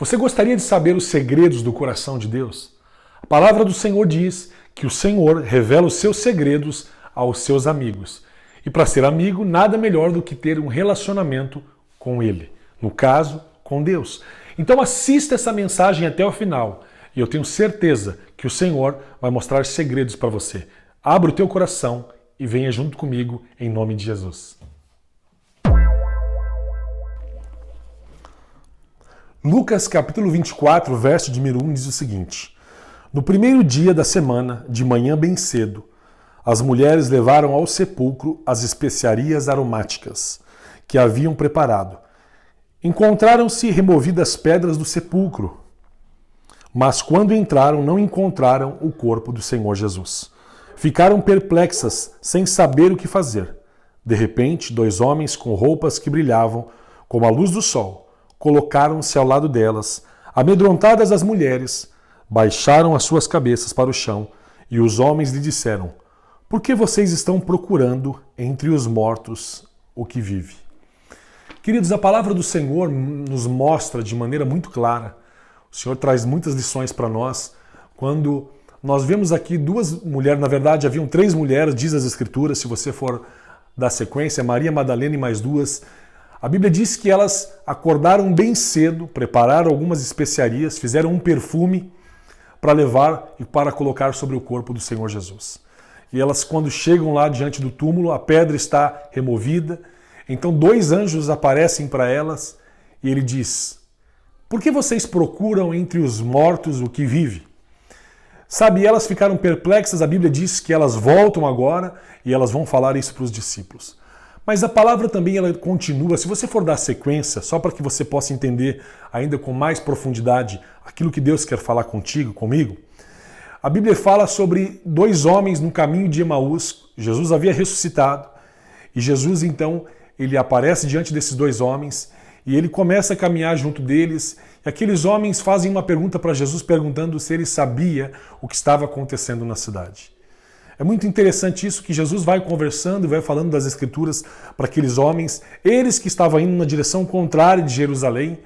Você gostaria de saber os segredos do coração de Deus? A palavra do Senhor diz que o Senhor revela os seus segredos aos seus amigos. E para ser amigo, nada melhor do que ter um relacionamento com Ele. No caso, com Deus. Então assista essa mensagem até o final. E eu tenho certeza que o Senhor vai mostrar segredos para você. Abra o teu coração e venha junto comigo em nome de Jesus. Lucas capítulo 24, verso de número 1 diz o seguinte: No primeiro dia da semana, de manhã bem cedo, as mulheres levaram ao sepulcro as especiarias aromáticas que haviam preparado. Encontraram-se removidas pedras do sepulcro, mas quando entraram não encontraram o corpo do Senhor Jesus. Ficaram perplexas, sem saber o que fazer. De repente, 2 homens com roupas que brilhavam como a luz do sol colocaram-se ao lado delas. Amedrontadas as mulheres, baixaram as suas cabeças para o chão e os homens lhe disseram: Por que vocês estão procurando entre os mortos o que vive? Queridos, a palavra do Senhor nos mostra de maneira muito clara. O Senhor traz muitas lições para nós. Quando nós vemos aqui 2 mulheres, na verdade haviam 3 mulheres, diz as Escrituras, se você for dar sequência, Maria Madalena e mais 2. A Bíblia diz que elas acordaram bem cedo, prepararam algumas especiarias, fizeram um perfume para levar e para colocar sobre o corpo do Senhor Jesus. E elas, quando chegam lá diante do túmulo, a pedra está removida. Então 2 anjos aparecem para elas e ele diz: Por que vocês procuram entre os mortos o que vive? Sabe, elas ficaram perplexas, a Bíblia diz que elas voltam agora e elas vão falar isso para os discípulos. Mas a palavra também ela continua, se você for dar sequência, só para que você possa entender ainda com mais profundidade aquilo que Deus quer falar contigo, comigo, a Bíblia fala sobre 2 homens no caminho de Emaús. Jesus havia ressuscitado e Jesus então ele aparece diante desses 2 homens e ele começa a caminhar junto deles e aqueles homens fazem uma pergunta para Jesus perguntando se ele sabia o que estava acontecendo na cidade. É muito interessante isso, que Jesus vai conversando e vai falando das Escrituras para aqueles homens, eles que estavam indo na direção contrária de Jerusalém,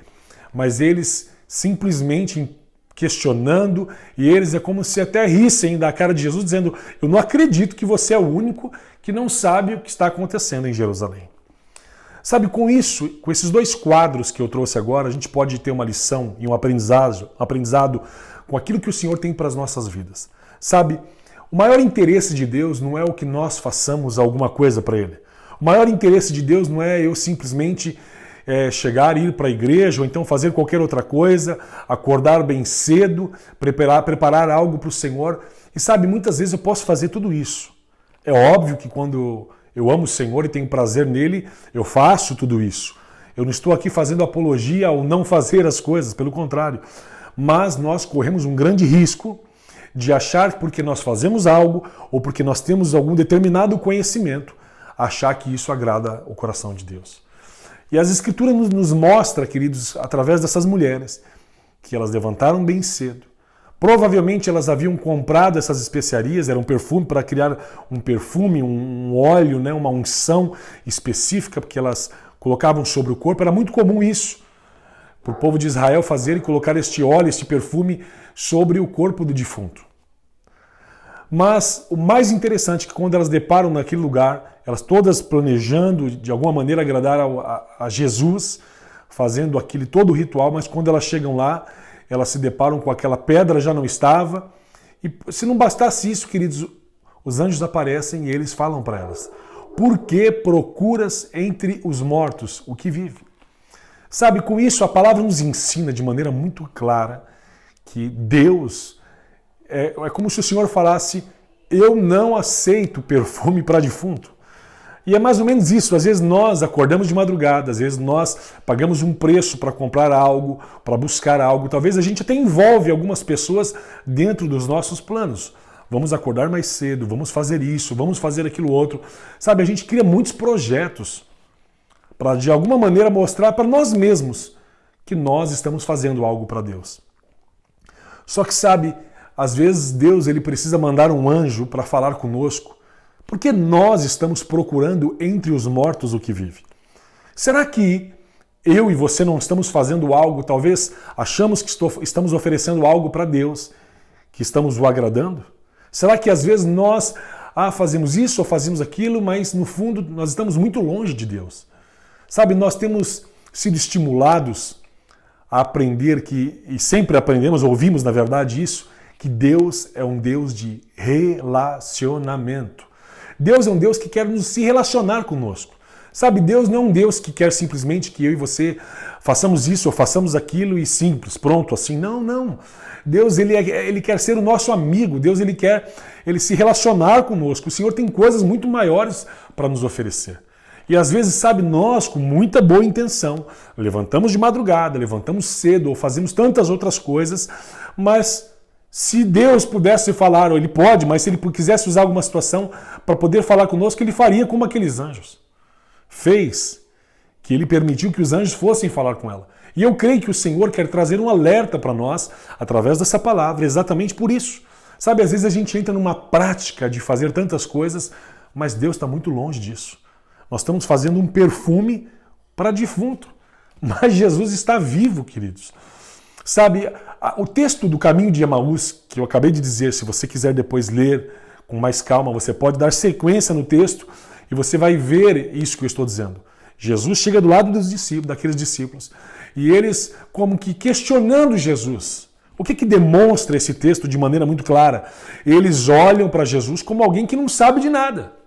mas eles simplesmente questionando, e eles é como se até rissem da cara de Jesus, dizendo: Eu não acredito que você é o único que não sabe o que está acontecendo em Jerusalém. Sabe, com isso, com esses 2 quadros que eu trouxe agora, a gente pode ter uma lição e um aprendizado com aquilo que o Senhor tem para as nossas vidas. Sabe, o maior interesse de Deus não é o que nós façamos alguma coisa para Ele. O maior interesse de Deus não é eu simplesmente chegar e ir para a igreja ou então fazer qualquer outra coisa, acordar bem cedo, preparar algo para o Senhor. E sabe, muitas vezes eu posso fazer tudo isso. É óbvio que quando eu amo o Senhor e tenho prazer nele, eu faço tudo isso. Eu não estou aqui fazendo apologia ao não fazer as coisas, pelo contrário. Mas nós corremos um grande risco de achar que porque nós fazemos algo ou porque nós temos algum determinado conhecimento, achar que isso agrada o coração de Deus. E as Escrituras nos mostram, queridos, através dessas mulheres, que elas levantaram bem cedo. Provavelmente elas haviam comprado essas especiarias, era um perfume para criar um perfume, um óleo, né, uma unção específica que elas colocavam sobre o corpo. Era muito comum isso, para o povo de Israel fazer e colocar este óleo, este perfume sobre o corpo do defunto. Mas o mais interessante é que quando elas deparam naquele lugar, elas todas planejando de alguma maneira agradar a Jesus, fazendo aquele todo o ritual, mas quando elas chegam lá, elas se deparam com aquela pedra, já não estava. E se não bastasse isso, queridos, os anjos aparecem e eles falam para elas: Por que procuras entre os mortos o que vive? Sabe, com isso a palavra nos ensina de maneira muito clara que Deus é como se o Senhor falasse: Eu não aceito perfume para defunto. E é mais ou menos isso. Às vezes nós acordamos de madrugada, às vezes nós pagamos um preço para comprar algo, para buscar algo. Talvez a gente até envolve algumas pessoas dentro dos nossos planos. Vamos acordar mais cedo, vamos fazer isso, vamos fazer aquilo outro. Sabe, a gente cria muitos projetos para de alguma maneira mostrar para nós mesmos que nós estamos fazendo algo para Deus. Só que sabe, às vezes Deus ele precisa mandar um anjo para falar conosco, porque nós estamos procurando entre os mortos o que vive. Será que eu e você não estamos fazendo algo, talvez achamos que estamos oferecendo algo para Deus, que estamos o agradando? Será que às vezes nós fazemos isso ou fazemos aquilo, mas no fundo nós estamos muito longe de Deus? Sabe, nós temos sido estimulados a aprender e sempre aprendemos, ouvimos na verdade isso, que Deus é um Deus de relacionamento. Deus é um Deus que quer se relacionar conosco. Sabe, Deus não é um Deus que quer simplesmente que eu e você façamos isso ou façamos aquilo e simples, pronto, assim. Não, não. Deus, ele quer ser o nosso amigo. Deus, ele quer se relacionar conosco. O Senhor tem coisas muito maiores para nos oferecer. E às vezes, sabe, nós, com muita boa intenção, levantamos de madrugada, levantamos cedo ou fazemos tantas outras coisas, mas se Deus pudesse falar, ou Ele pode, mas se Ele quisesse usar alguma situação para poder falar conosco, Ele faria como aqueles anjos. Fez que Ele permitiu que os anjos fossem falar com ela. E eu creio que o Senhor quer trazer um alerta para nós, através dessa palavra, exatamente por isso. Sabe, às vezes a gente entra numa prática de fazer tantas coisas, mas Deus está muito longe disso. Nós estamos fazendo um perfume para defunto. Mas Jesus está vivo, queridos. Sabe, o texto do Caminho de Emaús, que eu acabei de dizer, se você quiser depois ler com mais calma, você pode dar sequência no texto e você vai ver isso que eu estou dizendo. Jesus chega do lado dos discípulos, daqueles discípulos, e eles como que questionando Jesus. O que demonstra esse texto de maneira muito clara? Eles olham para Jesus como alguém que não sabe de nada.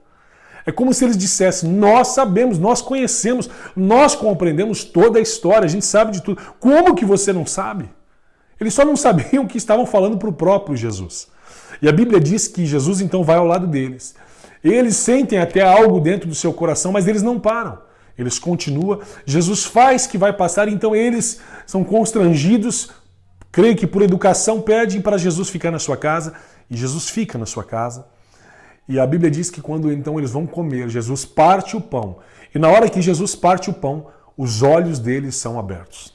É como se eles dissessem, nós sabemos, nós conhecemos, nós compreendemos toda a história, a gente sabe de tudo. Como que você não sabe? Eles só não sabiam que estavam falando para o próprio Jesus. E a Bíblia diz que Jesus então vai ao lado deles. Eles sentem até algo dentro do seu coração, mas eles não param. Eles continuam. Jesus faz que vai passar, então eles são constrangidos, creio que por educação pedem para Jesus ficar na sua casa, e Jesus fica na sua casa. E a Bíblia diz que quando então eles vão comer, Jesus parte o pão. E na hora que Jesus parte o pão, os olhos deles são abertos.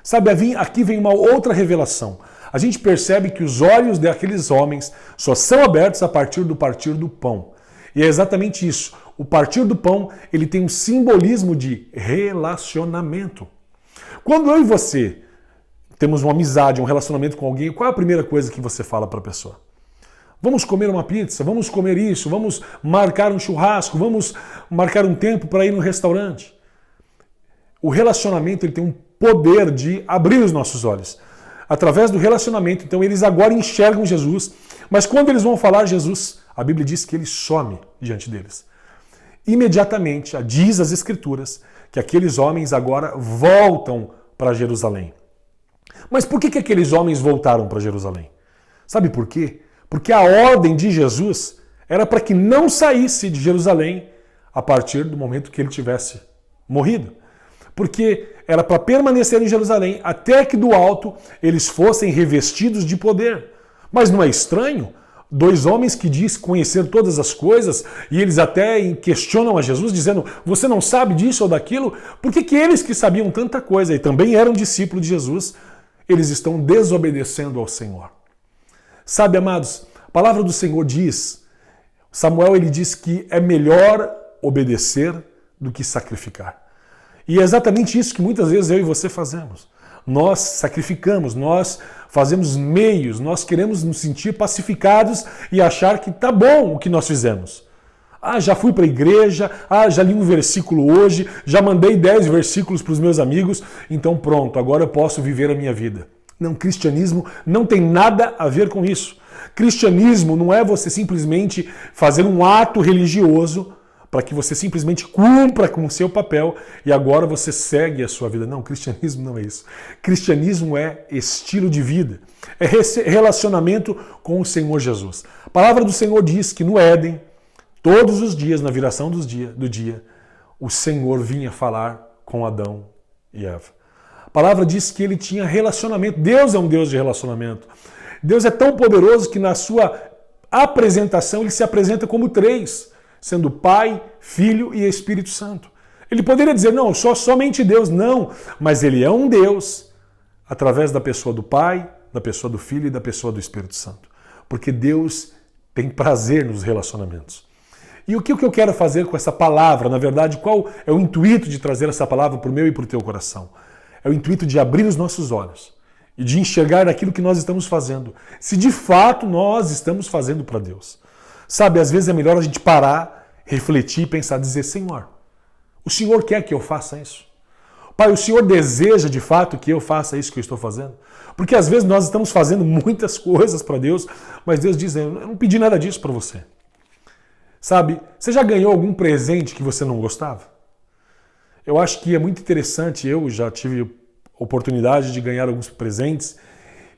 Sabe, aqui vem uma outra revelação. A gente percebe que os olhos daqueles homens só são abertos a partir do partir do pão. E é exatamente isso. O partir do pão, ele tem um simbolismo de relacionamento. Quando eu e você temos uma amizade, um relacionamento com alguém, qual é a primeira coisa que você fala para a pessoa? Vamos comer uma pizza, vamos comer isso, vamos marcar um churrasco, vamos marcar um tempo para ir no restaurante. O relacionamento ele tem um poder de abrir os nossos olhos. Através do relacionamento, então eles agora enxergam Jesus, mas quando eles vão falar Jesus, a Bíblia diz que ele some diante deles. Imediatamente, diz as Escrituras que aqueles homens agora voltam para Jerusalém. Mas por que aqueles homens voltaram para Jerusalém? Sabe por quê? Porque a ordem de Jesus era para que não saísse de Jerusalém a partir do momento que ele tivesse morrido. Porque era para permanecer em Jerusalém até que do alto eles fossem revestidos de poder. Mas não é estranho? Dois homens que diz conhecer todas as coisas e eles até questionam a Jesus dizendo, você não sabe disso ou daquilo? Por que eles que sabiam tanta coisa e também eram discípulos de Jesus, eles estão desobedecendo ao Senhor? Sabe, amados, a palavra do Senhor diz, Samuel ele diz que é melhor obedecer do que sacrificar. E é exatamente isso que muitas vezes eu e você fazemos. Nós sacrificamos, nós fazemos meios, nós queremos nos sentir pacificados e achar que tá bom o que nós fizemos. Já fui para a igreja, já li um versículo hoje, já mandei 10 versículos para os meus amigos, então pronto, agora eu posso viver a minha vida. Não, cristianismo não tem nada a ver com isso. Cristianismo não é você simplesmente fazer um ato religioso para que você simplesmente cumpra com o seu papel e agora você segue a sua vida. Não, cristianismo não é isso. Cristianismo é estilo de vida. É relacionamento com o Senhor Jesus. A palavra do Senhor diz que no Éden, todos os dias, na viração do dia, o Senhor vinha falar com Adão e Eva. A palavra diz que ele tinha relacionamento. Deus é um Deus de relacionamento. Deus é tão poderoso que na sua apresentação ele se apresenta como 3, sendo Pai, Filho e Espírito Santo. Ele poderia dizer, não, somente Deus. Não, mas ele é um Deus através da pessoa do Pai, da pessoa do Filho e da pessoa do Espírito Santo. Porque Deus tem prazer nos relacionamentos. E o que eu quero fazer com essa palavra? Na verdade, qual é o intuito de trazer essa palavra para o meu e para o teu coração? É o intuito de abrir os nossos olhos e de enxergar aquilo que nós estamos fazendo. Se de fato nós estamos fazendo para Deus. Sabe, às vezes é melhor a gente parar, refletir, pensar, dizer, Senhor, o Senhor quer que eu faça isso? Pai, o Senhor deseja de fato que eu faça isso que eu estou fazendo? Porque às vezes nós estamos fazendo muitas coisas para Deus, mas Deus diz, eu não pedi nada disso para você. Sabe, você já ganhou algum presente que você não gostava? Eu acho que é muito interessante, eu já tive oportunidade de ganhar alguns presentes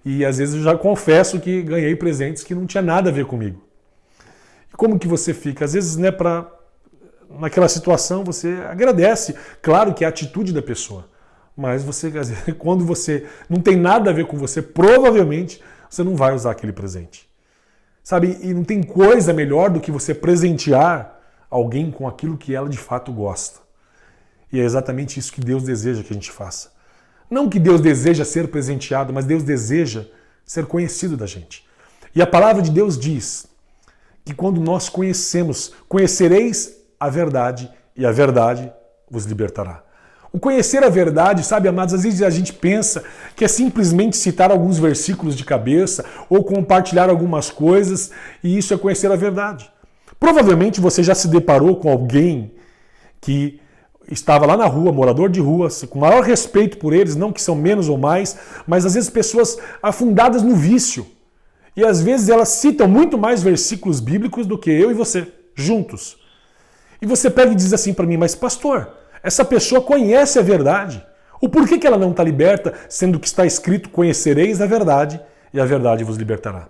e às vezes eu já confesso que ganhei presentes que não tinha nada a ver comigo. E como que você fica? Às vezes, né, naquela situação você agradece, claro que é a atitude da pessoa, mas você, quando você não tem nada a ver com você, provavelmente você não vai usar aquele presente. Sabe, e não tem coisa melhor do que você presentear alguém com aquilo que ela de fato gosta. E é exatamente isso que Deus deseja que a gente faça. Não que Deus deseja ser presenteado, mas Deus deseja ser conhecido da gente. E a palavra de Deus diz que quando nós conhecereis a verdade e a verdade vos libertará. O conhecer a verdade, sabe, amados, às vezes a gente pensa que é simplesmente citar alguns versículos de cabeça ou compartilhar algumas coisas e isso é conhecer a verdade. Provavelmente você já se deparou com alguém que estava lá na rua, morador de rua, com maior respeito por eles, não que são menos ou mais, mas às vezes pessoas afundadas no vício. E às vezes elas citam muito mais versículos bíblicos do que eu e você, juntos. E você pega e diz assim para mim, mas pastor, essa pessoa conhece a verdade. O porquê que ela não está liberta, sendo que está escrito, conhecereis a verdade e a verdade vos libertará.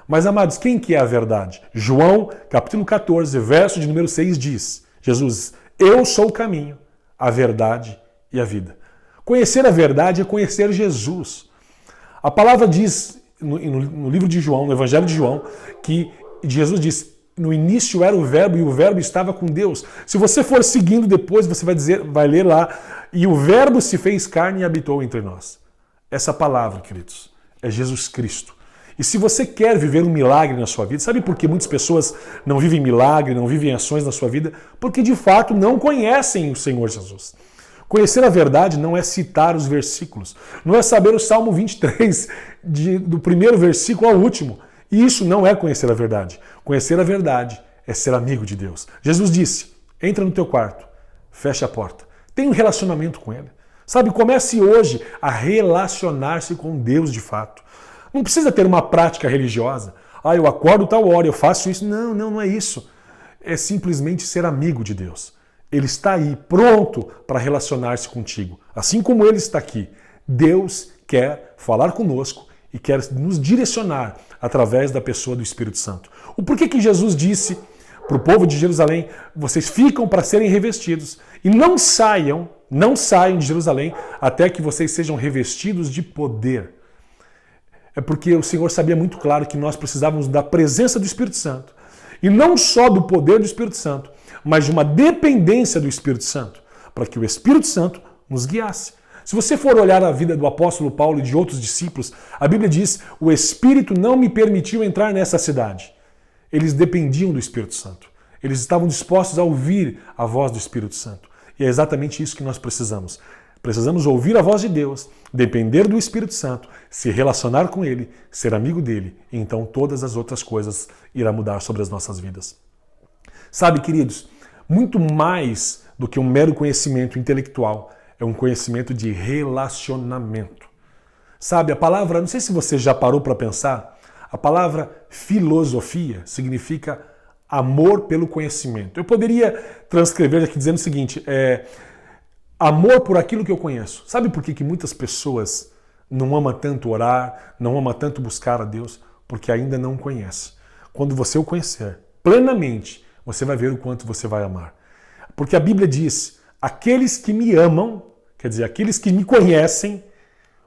Mas amados, quem que é a verdade? João, capítulo 14, verso de número 6 diz, Jesus, eu sou o caminho, a verdade e a vida. Conhecer a verdade é conhecer Jesus. A palavra diz no livro de João, no Evangelho de João, que Jesus diz, no início era o verbo e o verbo estava com Deus. Se você for seguindo depois, você vai ler lá, e o verbo se fez carne e habitou entre nós. Essa palavra, queridos, é Jesus Cristo. E se você quer viver um milagre na sua vida, sabe por que muitas pessoas não vivem milagre, não vivem ações na sua vida? Porque de fato não conhecem o Senhor Jesus. Conhecer a verdade não é citar os versículos, não é saber o Salmo 23, do primeiro versículo ao último. Isso não é conhecer a verdade. Conhecer a verdade é ser amigo de Deus. Jesus disse, entra no teu quarto, fecha a porta, tenha um relacionamento com Ele. Sabe, comece hoje a relacionar-se com Deus de fato. Não precisa ter uma prática religiosa. Ah, eu acordo tal hora, eu faço isso. Não é isso. É simplesmente ser amigo de Deus. Ele está aí, pronto para relacionar-se contigo. Assim como Ele está aqui. Deus quer falar conosco e quer nos direcionar através da pessoa do Espírito Santo. O porquê que Jesus disse para o povo de Jerusalém, vocês ficam para serem revestidos e não saiam de Jerusalém até que vocês sejam revestidos de poder. É porque o Senhor sabia muito claro que nós precisávamos da presença do Espírito Santo. E não só do poder do Espírito Santo, mas de uma dependência do Espírito Santo, para que o Espírito Santo nos guiasse. Se você for olhar a vida do apóstolo Paulo e de outros discípulos, a Bíblia diz, o Espírito não me permitiu entrar nessa cidade. Eles dependiam do Espírito Santo. Eles estavam dispostos a ouvir a voz do Espírito Santo. E é exatamente isso que nós precisamos. Precisamos ouvir a voz de Deus, depender do Espírito Santo, se relacionar com Ele, ser amigo dEle, e então todas as outras coisas irão mudar sobre as nossas vidas. Sabe, queridos, muito mais do que um mero conhecimento intelectual, é um conhecimento de relacionamento. Sabe, a palavra, não sei se você já parou para pensar, a palavra filosofia significa amor pelo conhecimento. Eu poderia transcrever aqui dizendo o seguinte, amor por aquilo que eu conheço. Sabe por que muitas pessoas não amam tanto orar, não amam tanto buscar a Deus? Porque ainda não conhece. Quando você o conhecer plenamente, você vai ver o quanto você vai amar. Porque a Bíblia diz, aqueles que me amam, quer dizer, aqueles que me conhecem,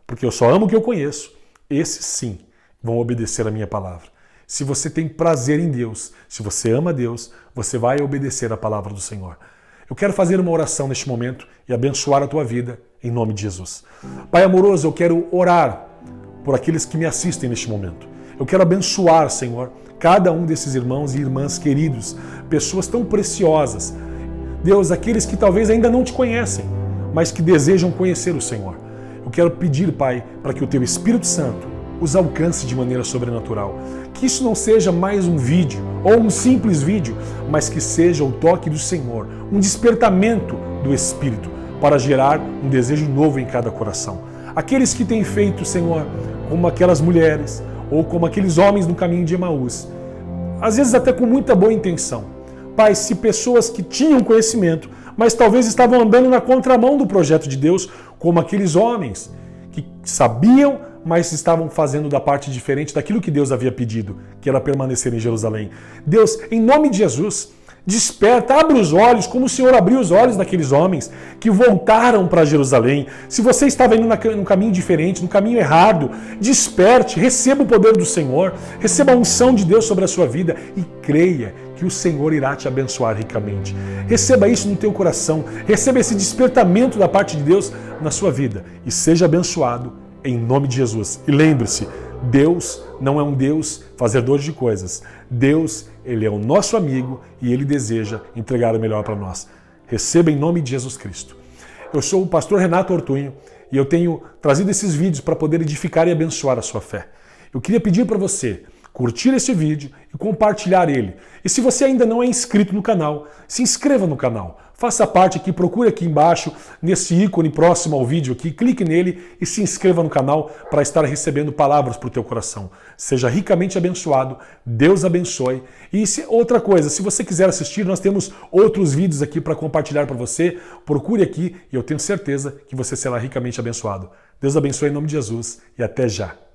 porque eu só amo o que eu conheço, esses sim vão obedecer a minha palavra. Se você tem prazer em Deus, se você ama Deus, você vai obedecer a palavra do Senhor. Eu quero fazer uma oração neste momento e abençoar a tua vida em nome de Jesus. Pai amoroso, eu quero orar por aqueles que me assistem neste momento. Eu quero abençoar, Senhor, cada um desses irmãos e irmãs queridos, pessoas tão preciosas. Deus, aqueles que talvez ainda não te conhecem, mas que desejam conhecer o Senhor. Eu quero pedir, Pai, para que o Teu Espírito Santo os alcance de maneira sobrenatural. Que isso não seja mais um vídeo ou um simples vídeo, mas que seja o toque do Senhor, um despertamento do Espírito para gerar um desejo novo em cada coração. Aqueles que têm feito, Senhor, como aquelas mulheres ou como aqueles homens no caminho de Emaús, às vezes até com muita boa intenção. Pai, se pessoas que tinham conhecimento, mas talvez estavam andando na contramão do projeto de Deus, como aqueles homens que sabiam, mas estavam fazendo da parte diferente daquilo que Deus havia pedido, que era permanecer em Jerusalém. Deus, em nome de Jesus, desperta, abre os olhos, como o Senhor abriu os olhos daqueles homens que voltaram para Jerusalém. Se você estava indo num caminho diferente, no caminho errado, desperte, receba o poder do Senhor, receba a unção de Deus sobre a sua vida e creia que o Senhor irá te abençoar ricamente. Receba isso no teu coração, receba esse despertamento da parte de Deus na sua vida e seja abençoado em nome de Jesus. E lembre-se, Deus não é um Deus fazedor de coisas. Deus, Ele é o nosso amigo e Ele deseja entregar o melhor para nós. Receba em nome de Jesus Cristo. Eu sou o pastor Renato Ortunho e eu tenho trazido esses vídeos para poder edificar e abençoar a sua fé. Eu queria pedir para você curtir esse vídeo e compartilhar ele. E se você ainda não é inscrito no canal, se inscreva no canal. Faça parte aqui, procure aqui embaixo, nesse ícone próximo ao vídeo aqui, clique nele e se inscreva no canal para estar recebendo palavras para o teu coração. Seja ricamente abençoado, Deus abençoe. E outra coisa, se você quiser assistir, nós temos outros vídeos aqui para compartilhar para você. Procure aqui e eu tenho certeza que você será ricamente abençoado. Deus abençoe em nome de Jesus e até já.